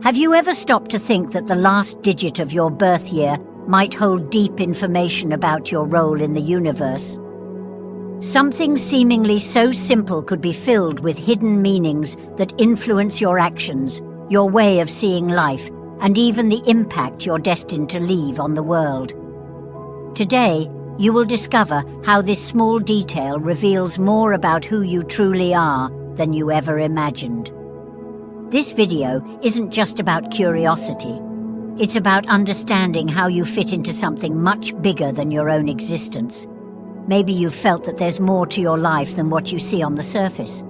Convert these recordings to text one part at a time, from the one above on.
Have you ever stopped to think that the last digit of your birth year might hold deep information about your role in the universe? Something seemingly so simple could be filled with hidden meanings that influence your actions, your way of seeing life, and even the impact you're destined to leave on the world. Today, you will discover how this small detail reveals more about who you truly are than you ever imagined. This video isn't just about curiosity. It's about understanding how you fit into something much bigger than your own existence. Maybe you've felt that there's more to your life than what you see on the surface.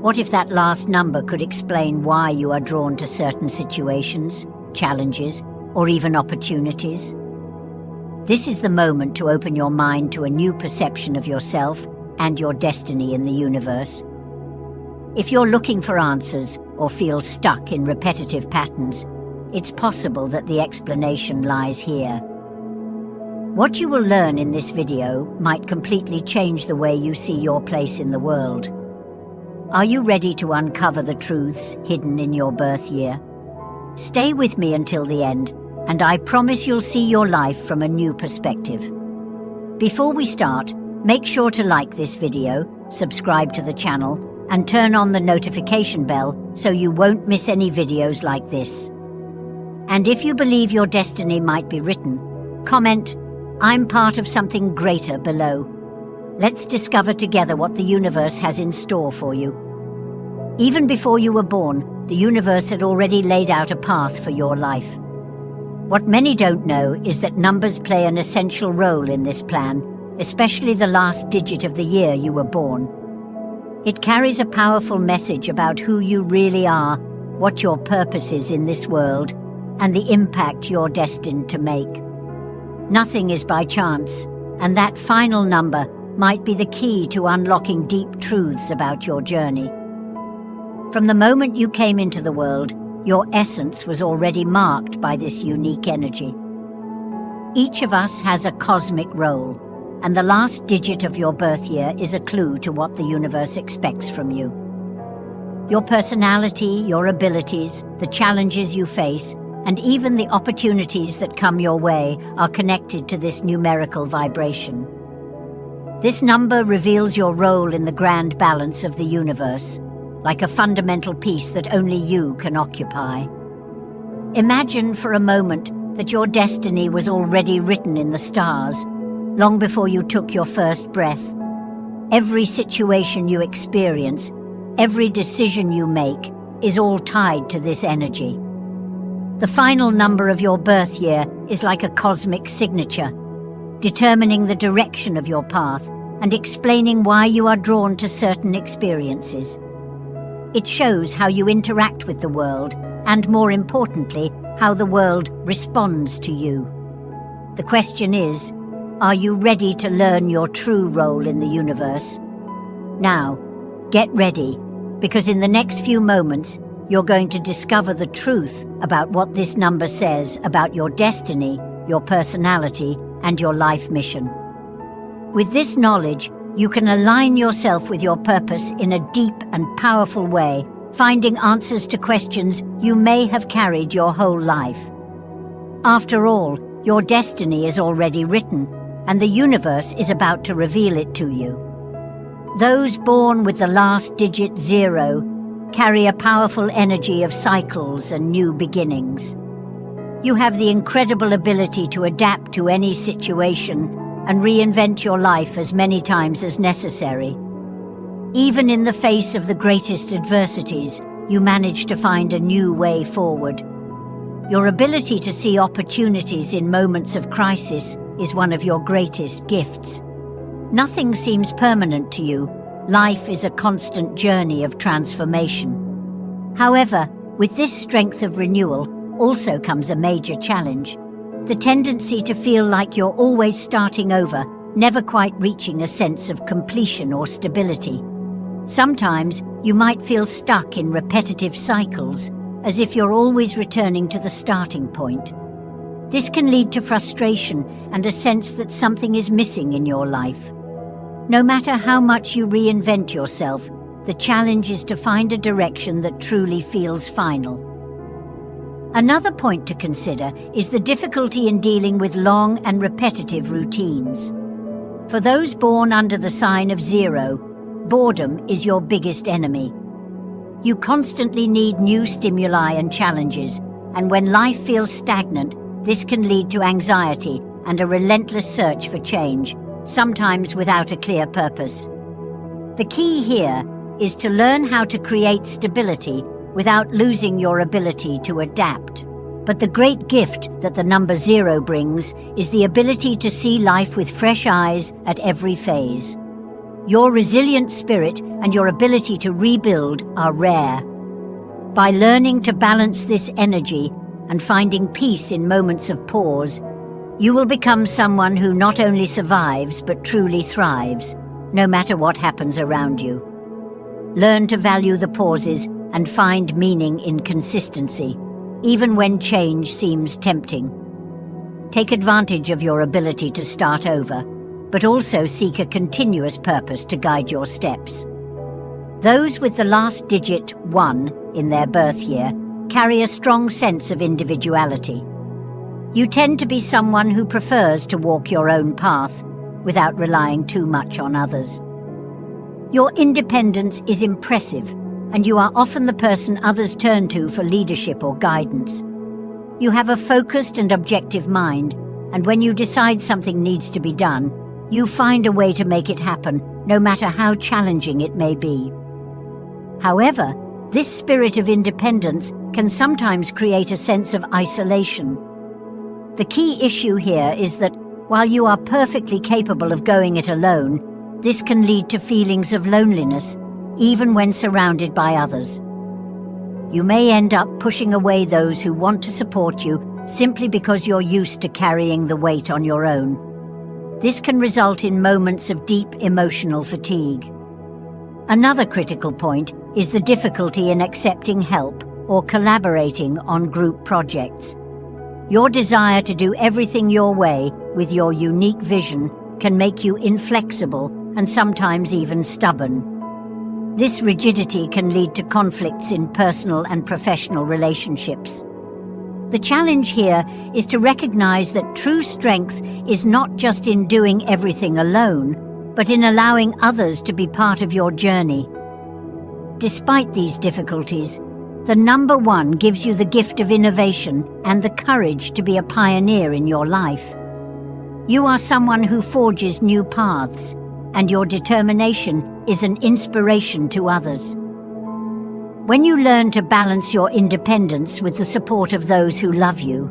What if that last number could explain why you are drawn to certain situations, challenges, or even opportunities? This is the moment to open your mind to a new perception of yourself and your destiny in the universe. If you're looking for answers or feel stuck in repetitive patterns, it's possible that the explanation lies here. What you will learn in this video might completely change the way you see your place in the world. Are you ready to uncover the truths hidden in your birth year? Stay with me until the end, and I promise you'll see your life from a new perspective. Before we start, make sure to like this video, subscribe to the channel, and turn on the notification bell so you won't miss any videos like this. And if you believe your destiny might be written, comment, "I'm part of something greater" below. Let's discover together what the universe has in store for you. Even before you were born, the universe had already laid out a path for your life. What many don't know is that numbers play an essential role in this plan, especially the last digit of the year you were born. It carries a powerful message about who you really are, what your purpose is in this world, and the impact you're destined to make. Nothing is by chance, and that final number might be the key to unlocking deep truths about your journey. From the moment you came into the world, your essence was already marked by this unique energy. Each of us has a cosmic role, and the last digit of your birth year is a clue to what the universe expects from you. Your personality, your abilities, the challenges you face, and even the opportunities that come your way are connected to this numerical vibration. This number reveals your role in the grand balance of the universe, like a fundamental piece that only you can occupy. Imagine for a moment that your destiny was already written in the stars, long before you took your first breath. Every situation you experience, every decision you make, is all tied to this energy. The final number of your birth year is like a cosmic signature, determining the direction of your path and explaining why you are drawn to certain experiences. It shows how you interact with the world and, more importantly, how the world responds to you. The question is, are you ready to learn your true role in the universe? Now, get ready, because in the next few moments, you're going to discover the truth about what this number says about your destiny, your personality, and your life mission. With this knowledge, you can align yourself with your purpose in a deep and powerful way, finding answers to questions you may have carried your whole life. After all, your destiny is already written, and the universe is about to reveal it to you. Those born with the last digit 0 carry a powerful energy of cycles and new beginnings. You have the incredible ability to adapt to any situation and reinvent your life as many times as necessary. Even in the face of the greatest adversities, you manage to find a new way forward. Your ability to see opportunities in moments of crisis is one of your greatest gifts. Nothing seems permanent to you. Life is a constant journey of transformation. However, with this strength of renewal also comes a major challenge: the tendency to feel like you're always starting over, never quite reaching a sense of completion or stability. Sometimes you might feel stuck in repetitive cycles, as if you're always returning to the starting point. This can lead to frustration and a sense that something is missing in your life. No matter how much you reinvent yourself, the challenge is to find a direction that truly feels final. Another point to consider is the difficulty in dealing with long and repetitive routines. For those born under the sign of 0, boredom is your biggest enemy. You constantly need new stimuli and challenges, and when life feels stagnant, this can lead to anxiety and a relentless search for change, sometimes without a clear purpose. The key here is to learn how to create stability without losing your ability to adapt. But the great gift that the number 0 brings is the ability to see life with fresh eyes at every phase. Your resilient spirit and your ability to rebuild are rare. By learning to balance this energy and finding peace in moments of pause, you will become someone who not only survives but truly thrives, no matter what happens around you. Learn to value the pauses and find meaning in consistency, even when change seems tempting. Take advantage of your ability to start over, but also seek a continuous purpose to guide your steps. Those with the last digit 1 in their birth year carry a strong sense of individuality. You tend to be someone who prefers to walk your own path without relying too much on others. Your independence is impressive, and you are often the person others turn to for leadership or guidance. You have a focused and objective mind, and when you decide something needs to be done, you find a way to make it happen, no matter how challenging it may be. However, this spirit of independence can sometimes create a sense of isolation. The key issue here is that while you are perfectly capable of going it alone, this can lead to feelings of loneliness, even when surrounded by others. You may end up pushing away those who want to support you simply because you're used to carrying the weight on your own. This can result in moments of deep emotional fatigue. Another critical point is the difficulty in accepting help or collaborating on group projects. Your desire to do everything your way with your unique vision can make you inflexible and sometimes even stubborn. This rigidity can lead to conflicts in personal and professional relationships. The challenge here is to recognize that true strength is not just in doing everything alone, but in allowing others to be part of your journey. Despite these difficulties, the number 1 gives you the gift of innovation and the courage to be a pioneer in your life. You are someone who forges new paths, and your determination is an inspiration to others. When you learn to balance your independence with the support of those who love you,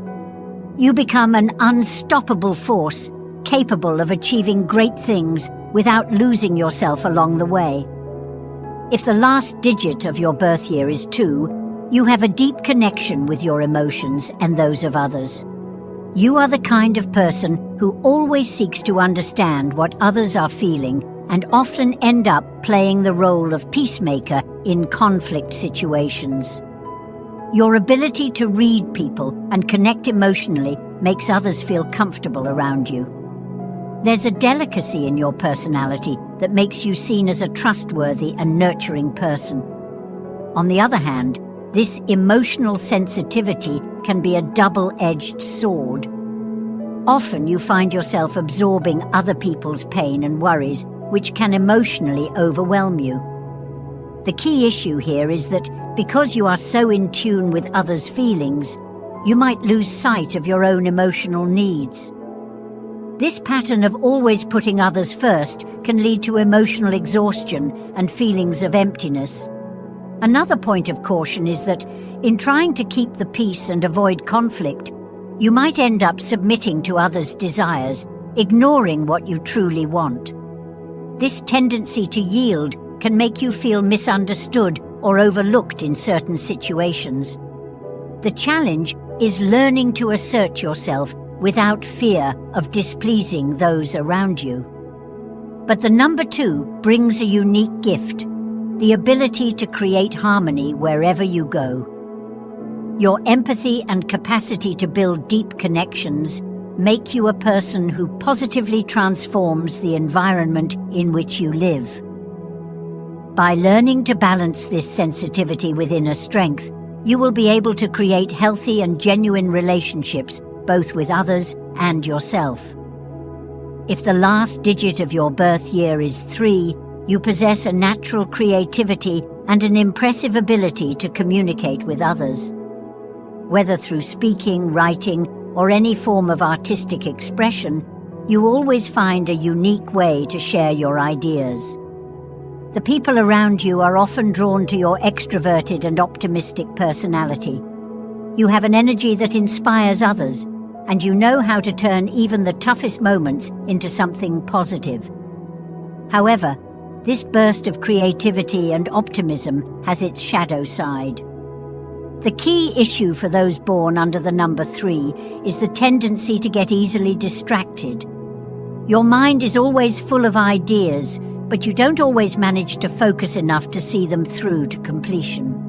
you become an unstoppable force capable of achieving great things without losing yourself along the way. If the last digit of your birth year is 2, you have a deep connection with your emotions and those of others. You are the kind of person who always seeks to understand what others are feeling and often end up playing the role of peacemaker in conflict situations. Your ability to read people and connect emotionally makes others feel comfortable around you. There's a delicacy in your personality that makes you seen as a trustworthy and nurturing person. On the other hand, this emotional sensitivity can be a double-edged sword. Often you find yourself absorbing other people's pain and worries, which can emotionally overwhelm you. The key issue here is that because you are so in tune with others' feelings, you might lose sight of your own emotional needs. This pattern of always putting others first can lead to emotional exhaustion and feelings of emptiness. Another point of caution is that, in trying to keep the peace and avoid conflict, you might end up submitting to others' desires, ignoring what you truly want. This tendency to yield can make you feel misunderstood or overlooked in certain situations. The challenge is learning to assert yourself without fear of displeasing those around you. But the number 2 brings a unique gift, the ability to create harmony wherever you go. Your empathy and capacity to build deep connections make you a person who positively transforms the environment in which you live. By learning to balance this sensitivity with inner strength, you will be able to create healthy and genuine relationships, both with others and yourself. If the last digit of your birth year is 3, you possess a natural creativity and an impressive ability to communicate with others. Whether through speaking, writing, or any form of artistic expression, you always find a unique way to share your ideas. The people around you are often drawn to your extroverted and optimistic personality. You have an energy that inspires others, and you know how to turn even the toughest moments into something positive. However, this burst of creativity and optimism has its shadow side. The key issue for those born under the number 3 is the tendency to get easily distracted. Your mind is always full of ideas, but you don't always manage to focus enough to see them through to completion.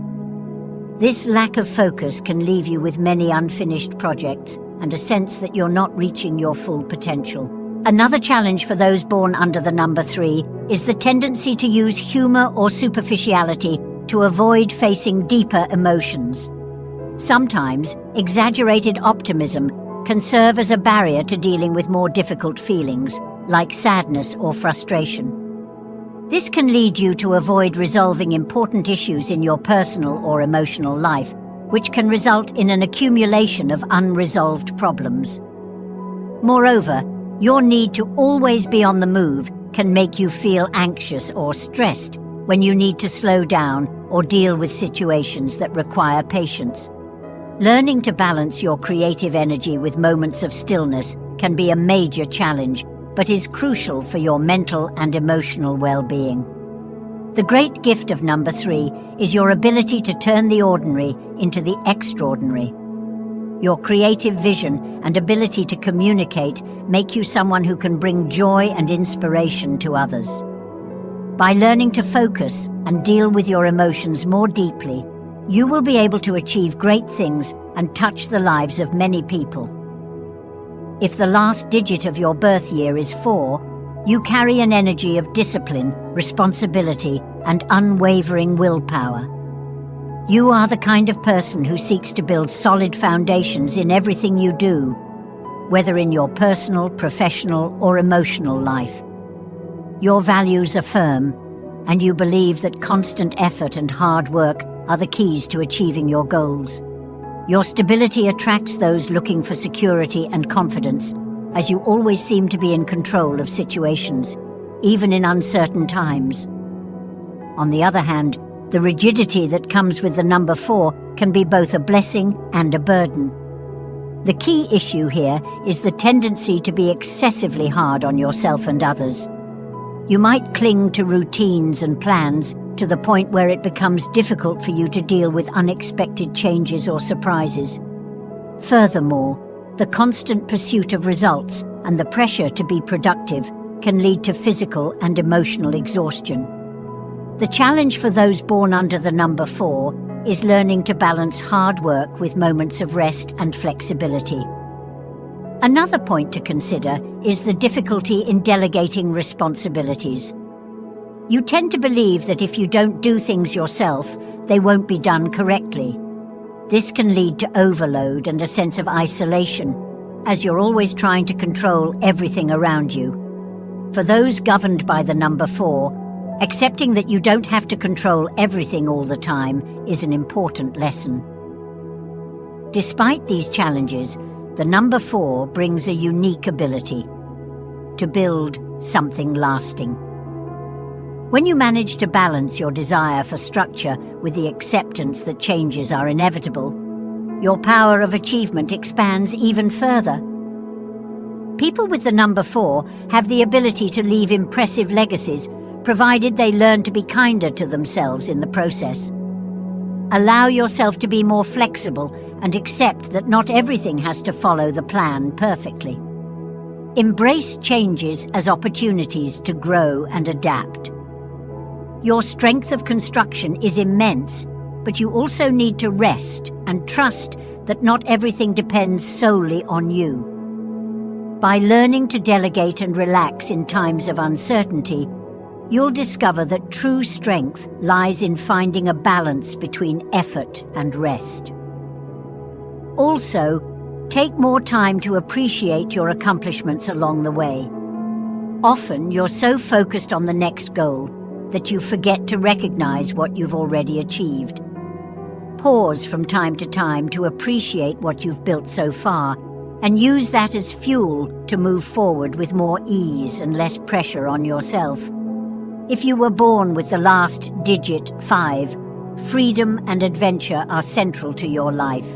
This lack of focus can leave you with many unfinished projects and a sense that you're not reaching your full potential. Another challenge for those born under the number 3 is the tendency to use humor or superficiality to avoid facing deeper emotions. Sometimes, exaggerated optimism can serve as a barrier to dealing with more difficult feelings, like sadness or frustration. This can lead you to avoid resolving important issues in your personal or emotional life, which can result in an accumulation of unresolved problems. Moreover, your need to always be on the move can make you feel anxious or stressed when you need to slow down or deal with situations that require patience. Learning to balance your creative energy with moments of stillness can be a major challenge, but is crucial for your mental and emotional well-being. The great gift of number 3 is your ability to turn the ordinary into the extraordinary. Your creative vision and ability to communicate make you someone who can bring joy and inspiration to others. By learning to focus and deal with your emotions more deeply, you will be able to achieve great things and touch the lives of many people. If the last digit of your birth year is 4, you carry an energy of discipline, responsibility, and unwavering willpower. You are the kind of person who seeks to build solid foundations in everything you do, whether in your personal, professional, or emotional life. Your values are firm, and you believe that constant effort and hard work are the keys to achieving your goals. Your stability attracts those looking for security and confidence, as you always seem to be in control of situations, even in uncertain times. On the other hand, the rigidity that comes with the number 4 can be both a blessing and a burden. The key issue here is the tendency to be excessively hard on yourself and others. You might cling to routines and plans to the point where it becomes difficult for you to deal with unexpected changes or surprises. Furthermore, the constant pursuit of results and the pressure to be productive can lead to physical and emotional exhaustion. The challenge for those born under the number 4 is learning to balance hard work with moments of rest and flexibility. Another point to consider is the difficulty in delegating responsibilities. You tend to believe that if you don't do things yourself, they won't be done correctly. This can lead to overload and a sense of isolation, as you're always trying to control everything around you. For those governed by the number 4, accepting that you don't have to control everything all the time is an important lesson. Despite these challenges, the number 4 brings a unique ability to build something lasting. When you manage to balance your desire for structure with the acceptance that changes are inevitable, your power of achievement expands even further. People with the number 4 have the ability to leave impressive legacies, provided they learn to be kinder to themselves in the process. Allow yourself to be more flexible and accept that not everything has to follow the plan perfectly. Embrace changes as opportunities to grow and adapt. Your strength of construction is immense, but you also need to rest and trust that not everything depends solely on you. By learning to delegate and relax in times of uncertainty, you'll discover that true strength lies in finding a balance between effort and rest. Also, take more time to appreciate your accomplishments along the way. Often, you're so focused on the next goal that you forget to recognize what you've already achieved. Pause from time to time to appreciate what you've built so far, and use that as fuel to move forward with more ease and less pressure on yourself. If you were born with the last digit 5, freedom and adventure are central to your life.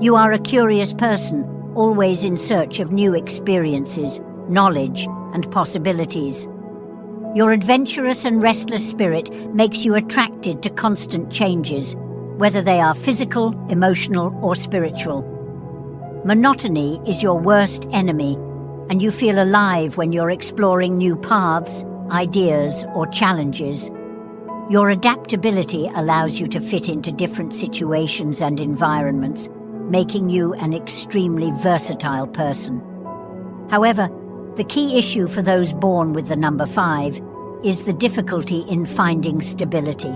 You are a curious person, always in search of new experiences, knowledge, and possibilities. Your adventurous and restless spirit makes you attracted to constant changes, whether they are physical, emotional, or spiritual. Monotony is your worst enemy, and you feel alive when you're exploring new paths, ideas, or challenges. Your adaptability allows you to fit into different situations and environments, making you an extremely versatile person. However, the key issue for those born with the number 5 is the difficulty in finding stability.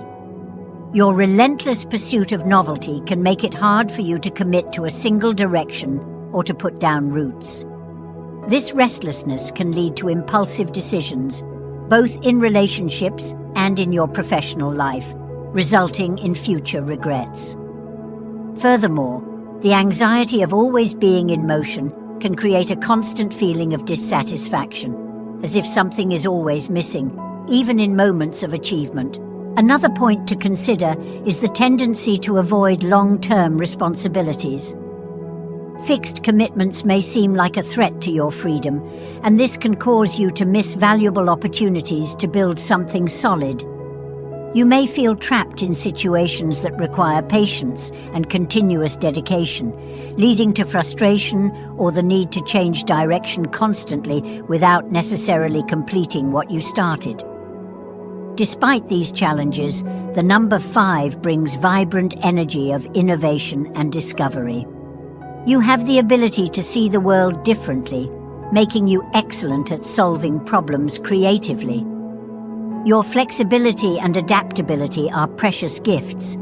Your relentless pursuit of novelty can make it hard for you to commit to a single direction or to put down roots. This restlessness can lead to impulsive decisions, both in relationships and in your professional life, resulting in future regrets. Furthermore, the anxiety of always being in motion can create a constant feeling of dissatisfaction, as if something is always missing, even in moments of achievement. Another point to consider is the tendency to avoid long-term responsibilities. Fixed commitments may seem like a threat to your freedom, and this can cause you to miss valuable opportunities to build something solid. You may feel trapped in situations that require patience and continuous dedication, leading to frustration or the need to change direction constantly without necessarily completing what you started. Despite these challenges, the number 5 brings vibrant energy of innovation and discovery. You have the ability to see the world differently, making you excellent at solving problems creatively. Your flexibility and adaptability are precious gifts,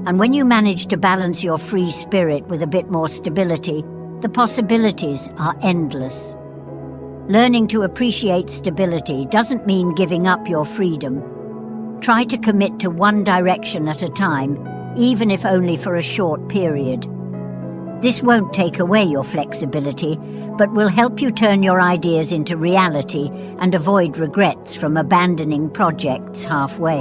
and when you manage to balance your free spirit with a bit more stability, the possibilities are endless. Learning to appreciate stability doesn't mean giving up your freedom. Try to commit to one direction at a time, even if only for a short period. This won't take away your flexibility, but will help you turn your ideas into reality and avoid regrets from abandoning projects halfway.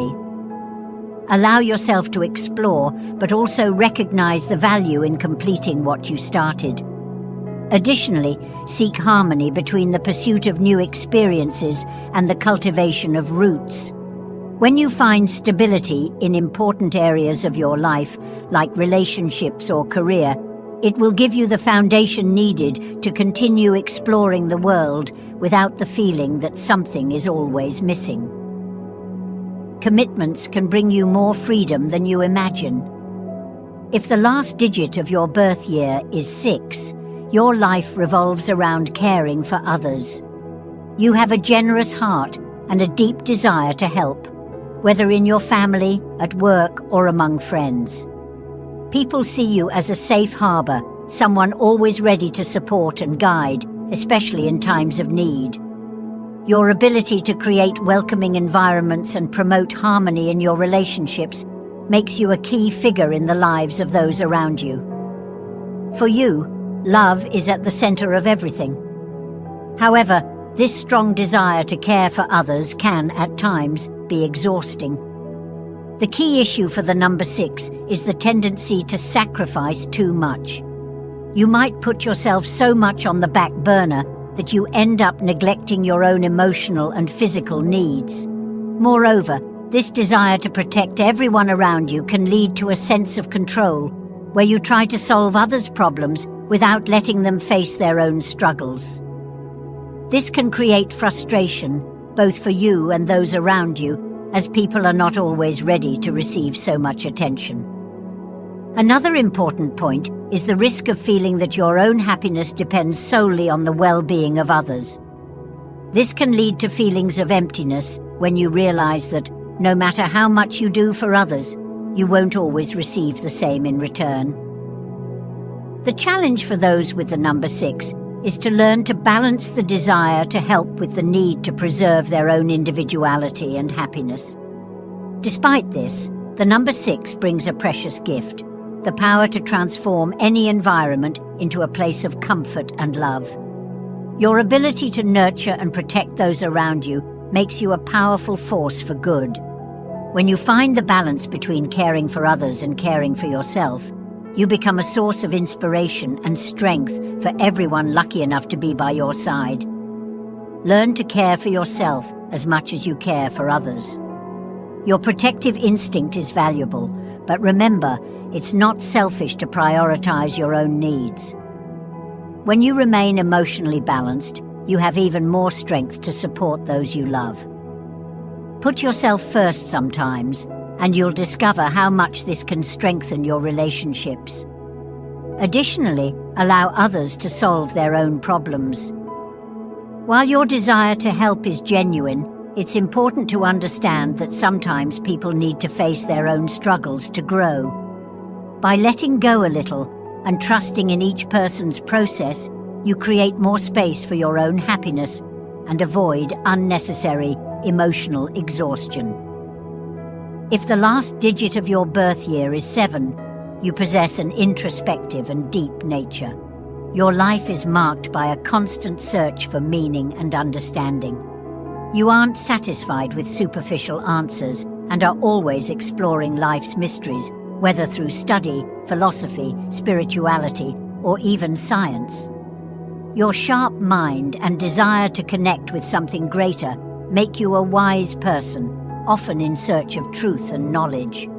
Allow yourself to explore, but also recognize the value in completing what you started. Additionally, seek harmony between the pursuit of new experiences and the cultivation of roots. When you find stability in important areas of your life, like relationships or career, it will give you the foundation needed to continue exploring the world without the feeling that something is always missing. Commitments can bring you more freedom than you imagine. If the last digit of your birth year is 6, your life revolves around caring for others. You have a generous heart and a deep desire to help, whether in your family, at work, or among friends. People see you as a safe harbor, someone always ready to support and guide, especially in times of need. Your ability to create welcoming environments and promote harmony in your relationships makes you a key figure in the lives of those around you. For you, love is at the center of everything. However, this strong desire to care for others can, at times, be exhausting. The key issue for the number 6 is the tendency to sacrifice too much. You might put yourself so much on the back burner that you end up neglecting your own emotional and physical needs. Moreover, this desire to protect everyone around you can lead to a sense of control, where you try to solve others' problems without letting them face their own struggles. This can create frustration, both for you and those around you, as people are not always ready to receive so much attention. Another important point is the risk of feeling that your own happiness depends solely on the well-being of others. This can lead to feelings of emptiness, when you realize that no matter how much you do for others, you won't always receive the same in return. The challenge for those with the number 6 is to learn to balance the desire to help with the need to preserve their own individuality and happiness. Despite this, the number 6 brings a precious gift, the power to transform any environment into a place of comfort and love. Your ability to nurture and protect those around you makes you a powerful force for good. When you find the balance between caring for others and caring for yourself, you become a source of inspiration and strength for everyone lucky enough to be by your side. Learn to care for yourself as much as you care for others. Your protective instinct is valuable, but remember, it's not selfish to prioritize your own needs. When you remain emotionally balanced, you have even more strength to support those you love. Put yourself first sometimes, and you'll discover how much this can strengthen your relationships. Additionally, allow others to solve their own problems. While your desire to help is genuine, it's important to understand that sometimes people need to face their own struggles to grow. By letting go a little and trusting in each person's process, you create more space for your own happiness and avoid unnecessary emotional exhaustion. If the last digit of your birth year is 7, you possess an introspective and deep nature. Your life is marked by a constant search for meaning and understanding. You aren't satisfied with superficial answers and are always exploring life's mysteries, whether through study, philosophy, spirituality, or even science. Your sharp mind and desire to connect with something greater make you a wise person, often in search of truth and knowledge.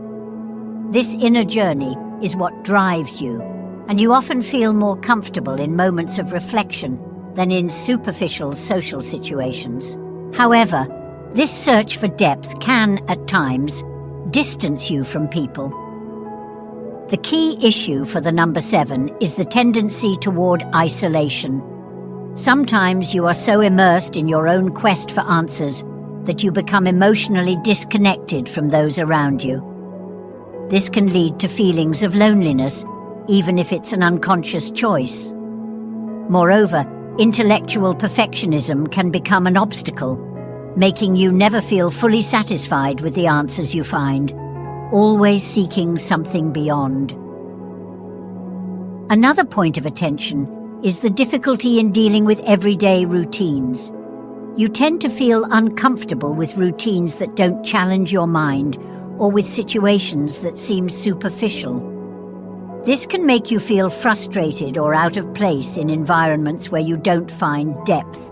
This inner journey is what drives you, and you often feel more comfortable in moments of reflection than in superficial social situations. However, this search for depth can, at times, distance you from people. The key issue for the number 7 is the tendency toward isolation. Sometimes you are so immersed in your own quest for answers that you become emotionally disconnected from those around you. This can lead to feelings of loneliness, even if it's an unconscious choice. Moreover, intellectual perfectionism can become an obstacle, making you never feel fully satisfied with the answers you find, always seeking something beyond. Another point of attention is the difficulty in dealing with everyday routines. You tend to feel uncomfortable with routines that don't challenge your mind or with situations that seem superficial. This can make you feel frustrated or out of place in environments where you don't find depth.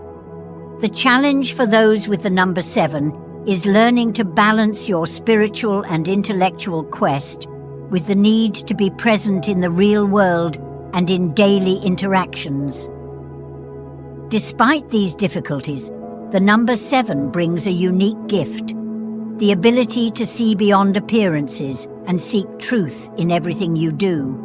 The challenge for those with the number 7 is learning to balance your spiritual and intellectual quest with the need to be present in the real world and in daily interactions. Despite these difficulties, the number 7 brings a unique gift, the ability to see beyond appearances and seek truth in everything you do.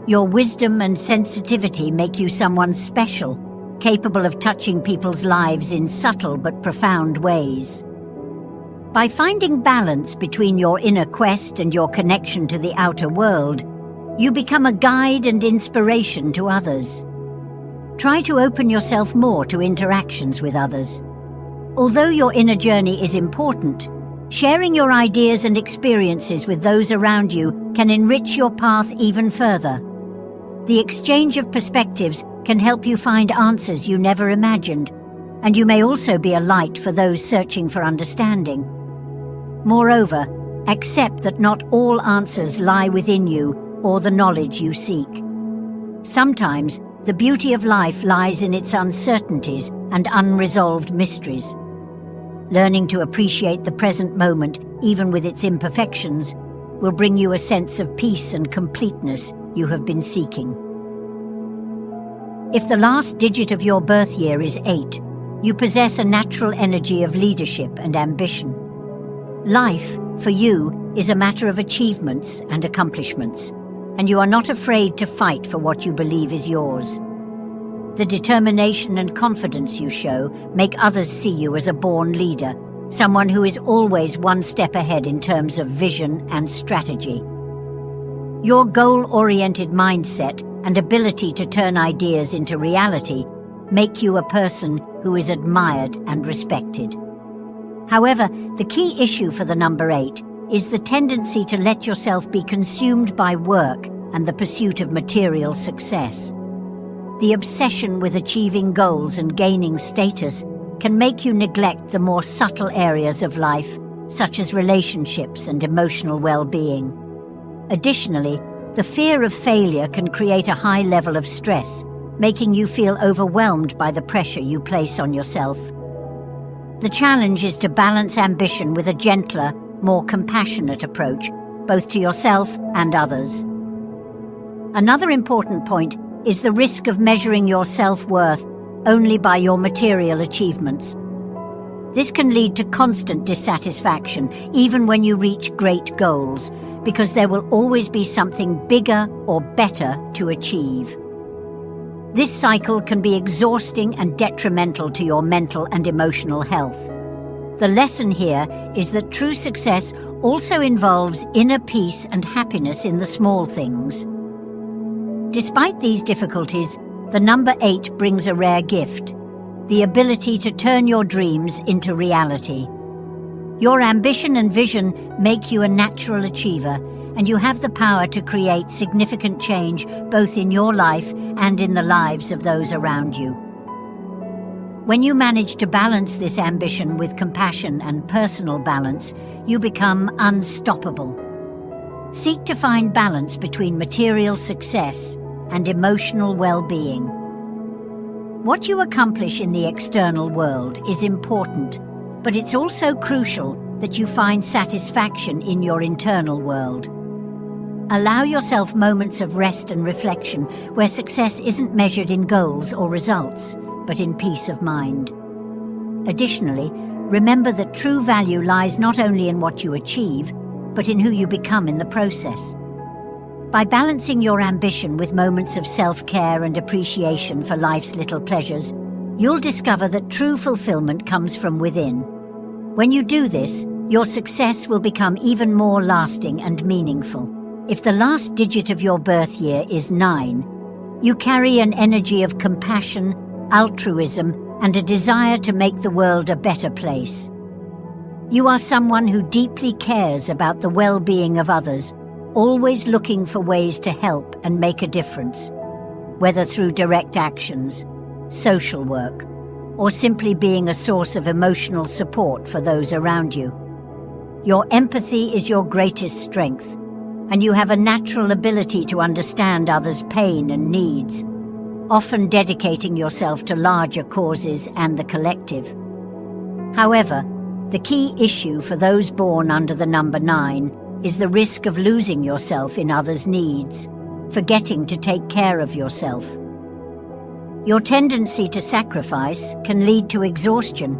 Your wisdom and sensitivity make you someone special, capable of touching people's lives in subtle but profound ways. By finding balance between your inner quest and your connection to the outer world, you become a guide and inspiration to others. Try to open yourself more to interactions with others. Although your inner journey is important, sharing your ideas and experiences with those around you can enrich your path even further. The exchange of perspectives can help you find answers you never imagined, and you may also be a light for those searching for understanding. Moreover, accept that not all answers lie within you or the knowledge you seek. Sometimes, the beauty of life lies in its uncertainties and unresolved mysteries. Learning to appreciate the present moment, even with its imperfections, will bring you a sense of peace and completeness you have been seeking. If the last digit of your birth year is 8, you possess a natural energy of leadership and ambition. Life, for you, is a matter of achievements and accomplishments, and you are not afraid to fight for what you believe is yours. The determination and confidence you show make others see you as a born leader, someone who is always one step ahead in terms of vision and strategy. Your goal-oriented mindset and ability to turn ideas into reality make you a person who is admired and respected. However, the key issue for the number 8 is the tendency to let yourself be consumed by work and the pursuit of material success. The obsession with achieving goals and gaining status can make you neglect the more subtle areas of life, such as relationships and emotional well-being. Additionally, the fear of failure can create a high level of stress, making you feel overwhelmed by the pressure you place on yourself. The challenge is to balance ambition with a gentler, more compassionate approach, both to yourself and others. Another important point is the risk of measuring your self-worth only by your material achievements. This can lead to constant dissatisfaction, even when you reach great goals, because there will always be something bigger or better to achieve. This cycle can be exhausting and detrimental to your mental and emotional health. The lesson here is that true success also involves inner peace and happiness in the small things. Despite these difficulties, the number 8 brings a rare gift: the ability to turn your dreams into reality. Your ambition and vision make you a natural achiever, and you have the power to create significant change both in your life and in the lives of those around you. When you manage to balance this ambition with compassion and personal balance, you become unstoppable. Seek to find balance between material success and emotional well-being. What you accomplish in the external world is important, but it's also crucial that you find satisfaction in your internal world. Allow yourself moments of rest and reflection where success isn't measured in goals or results, but in peace of mind. Additionally, remember that true value lies not only in what you achieve, but in who you become in the process. By balancing your ambition with moments of self-care and appreciation for life's little pleasures, you'll discover that true fulfillment comes from within. When you do this, your success will become even more lasting and meaningful. If the last digit of your birth year is 9, you carry an energy of compassion, altruism, and a desire to make the world a better place. You are someone who deeply cares about the well-being of others, always looking for ways to help and make a difference, whether through direct actions, social work, or simply being a source of emotional support for those around you. Your empathy is your greatest strength, and you have a natural ability to understand others' pain and needs, often dedicating yourself to larger causes and the collective. However, the key issue for those born under the number 9 is the risk of losing yourself in others' needs, forgetting to take care of yourself. Your tendency to sacrifice can lead to exhaustion,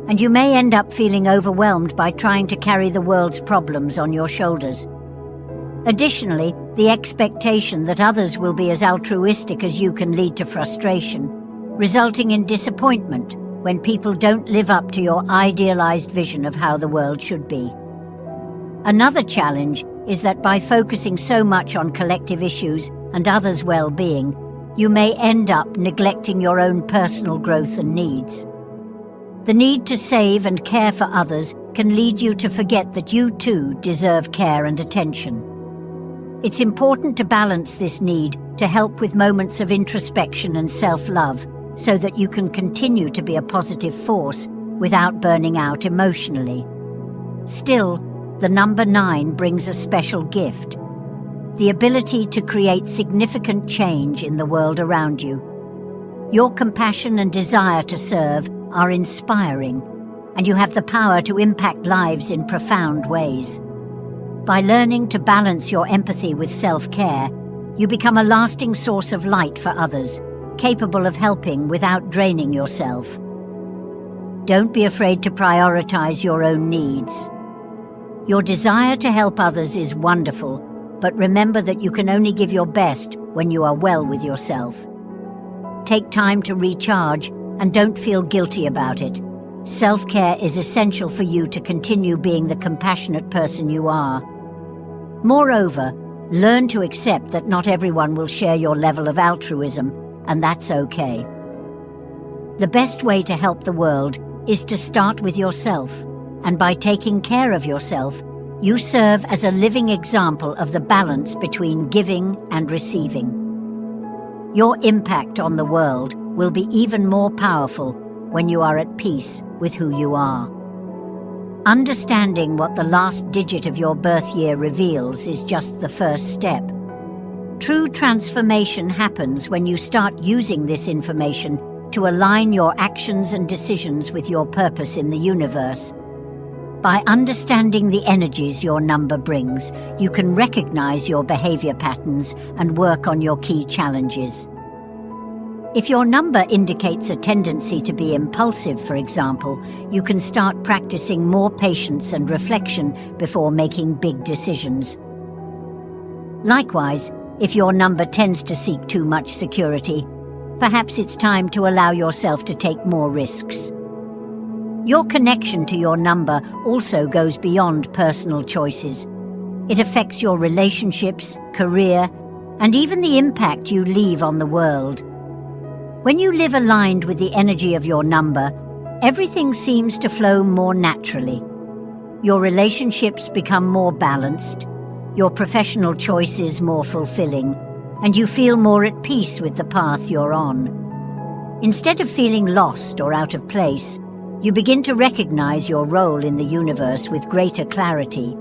and you may end up feeling overwhelmed by trying to carry the world's problems on your shoulders. Additionally, the expectation that others will be as altruistic as you can lead to frustration, resulting in disappointment when people don't live up to your idealized vision of how the world should be. Another challenge is that by focusing so much on collective issues and others' well-being, you may end up neglecting your own personal growth and needs. The need to save and care for others can lead you to forget that you too deserve care and attention. It's important to balance this need to help with moments of introspection and self-love so that you can continue to be a positive force without burning out emotionally. Still, the number 9 brings a special gift: the ability to create significant change in the world around you. Your compassion and desire to serve are inspiring, and you have the power to impact lives in profound ways. By learning to balance your empathy with self-care, you become a lasting source of light for others, capable of helping without draining yourself. Don't be afraid to prioritize your own needs. Your desire to help others is wonderful, but remember that you can only give your best when you are well with yourself. Take time to recharge and don't feel guilty about it. Self-care is essential for you to continue being the compassionate person you are. Moreover, learn to accept that not everyone will share your level of altruism, and that's okay. The best way to help the world is to start with yourself, and by taking care of yourself, you serve as a living example of the balance between giving and receiving. Your impact on the world will be even more powerful when you are at peace with who you are. Understanding what the last digit of your birth year reveals is just the first step. True transformation happens when you start using this information to align your actions and decisions with your purpose in the universe. By understanding the energies your number brings, you can recognize your behavior patterns and work on your key challenges. If your number indicates a tendency to be impulsive, for example, you can start practicing more patience and reflection before making big decisions. Likewise, if your number tends to seek too much security, perhaps it's time to allow yourself to take more risks. Your connection to your number also goes beyond personal choices. It affects your relationships, career, and even the impact you leave on the world. When you live aligned with the energy of your number, everything seems to flow more naturally. Your relationships become more balanced, your professional choices more fulfilling, and you feel more at peace with the path you're on. Instead of feeling lost or out of place, you begin to recognize your role in the universe with greater clarity.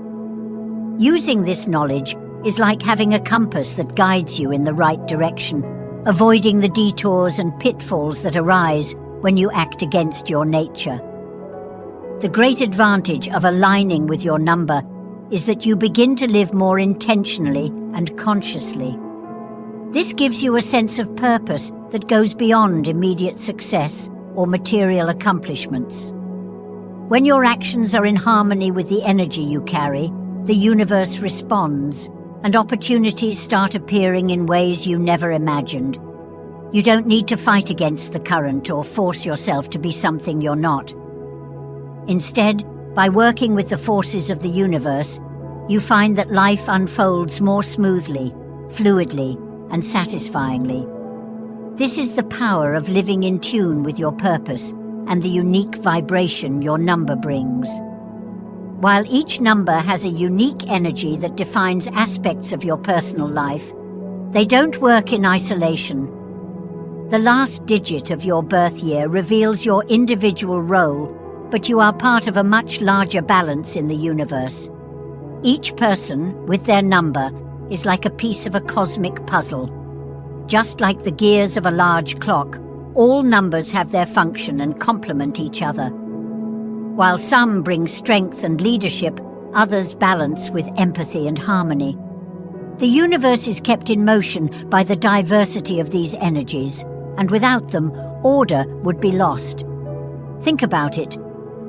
Using this knowledge is like having a compass that guides you in the right direction, avoiding the detours and pitfalls that arise when you act against your nature. The great advantage of aligning with your number is that you begin to live more intentionally and consciously. This gives you a sense of purpose that goes beyond immediate success or material accomplishments. When your actions are in harmony with the energy you carry, the universe responds, and opportunities start appearing in ways you never imagined. You don't need to fight against the current or force yourself to be something you're not. Instead, by working with the forces of the universe, you find that life unfolds more smoothly, fluidly, and satisfyingly. This is the power of living in tune with your purpose and the unique vibration your number brings. While each number has a unique energy that defines aspects of your personal life, they don't work in isolation. The last digit of your birth year reveals your individual role, but you are part of a much larger balance in the universe. Each person, with their number, is like a piece of a cosmic puzzle. Just like the gears of a large clock, all numbers have their function and complement each other. While some bring strength and leadership, others balance with empathy and harmony. The universe is kept in motion by the diversity of these energies, and without them, order would be lost. Think about it.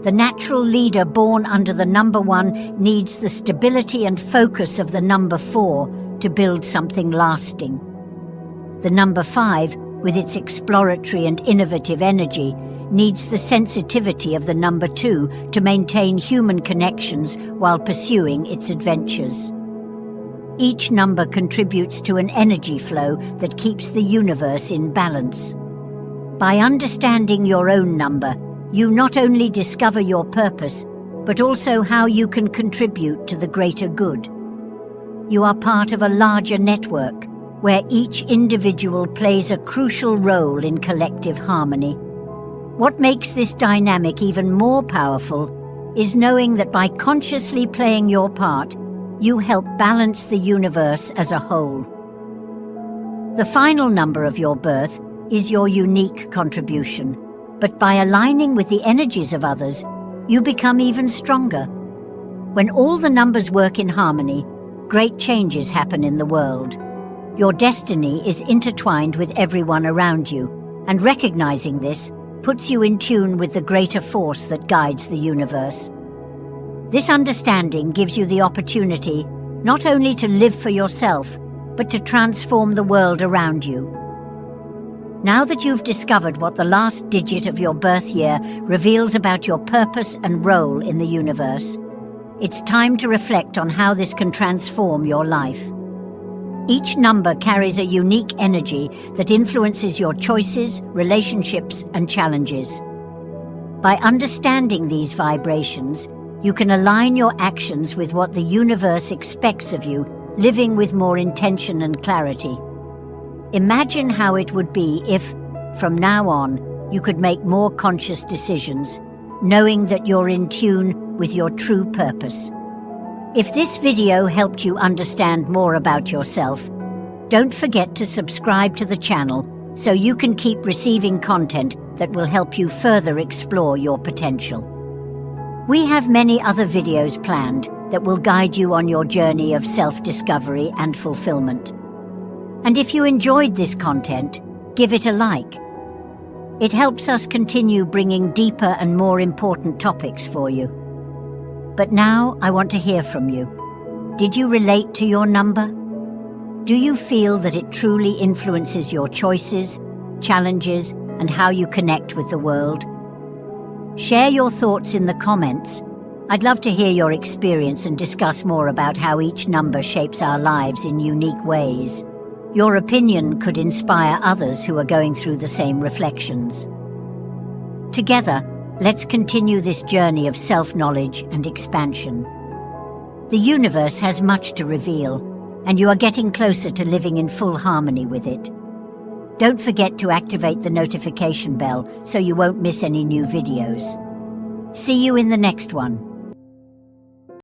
The natural leader born under the number 1 needs the stability and focus of the number 4 to build something lasting. The number 5, with its exploratory and innovative energy, needs the sensitivity of the number 2 to maintain human connections while pursuing its adventures. Each number contributes to an energy flow that keeps the universe in balance. By understanding your own number, you not only discover your purpose, but also how you can contribute to the greater good. You are part of a larger network, where each individual plays a crucial role in collective harmony. What makes this dynamic even more powerful is knowing that by consciously playing your part, you help balance the universe as a whole. The final number of your birth is your unique contribution, but by aligning with the energies of others, you become even stronger. When all the numbers work in harmony, great changes happen in the world. Your destiny is intertwined with everyone around you, and recognizing this puts you in tune with the greater force that guides the universe. This understanding gives you the opportunity not only to live for yourself, but to transform the world around you. Now that you've discovered what the last digit of your birth year reveals about your purpose and role in the universe, it's time to reflect on how this can transform your life. Each number carries a unique energy that influences your choices, relationships, and challenges. By understanding these vibrations, you can align your actions with what the universe expects of you, living with more intention and clarity. Imagine how it would be if, from now on, you could make more conscious decisions, knowing that you're in tune with your true purpose. If this video helped you understand more about yourself, don't forget to subscribe to the channel so you can keep receiving content that will help you further explore your potential. We have many other videos planned that will guide you on your journey of self-discovery and fulfillment. And if you enjoyed this content, give it a like. It helps us continue bringing deeper and more important topics for you. But now I want to hear from you. Did you relate to your number? Do you feel that it truly influences your choices, challenges, and how you connect with the world? Share your thoughts in the comments. I'd love to hear your experience and discuss more about how each number shapes our lives in unique ways. Your opinion could inspire others who are going through the same reflections. Together, let's continue this journey of self-knowledge and expansion. The universe has much to reveal, and you are getting closer to living in full harmony with it. Don't forget to activate the notification bell so you won't miss any new videos. See you in the next one.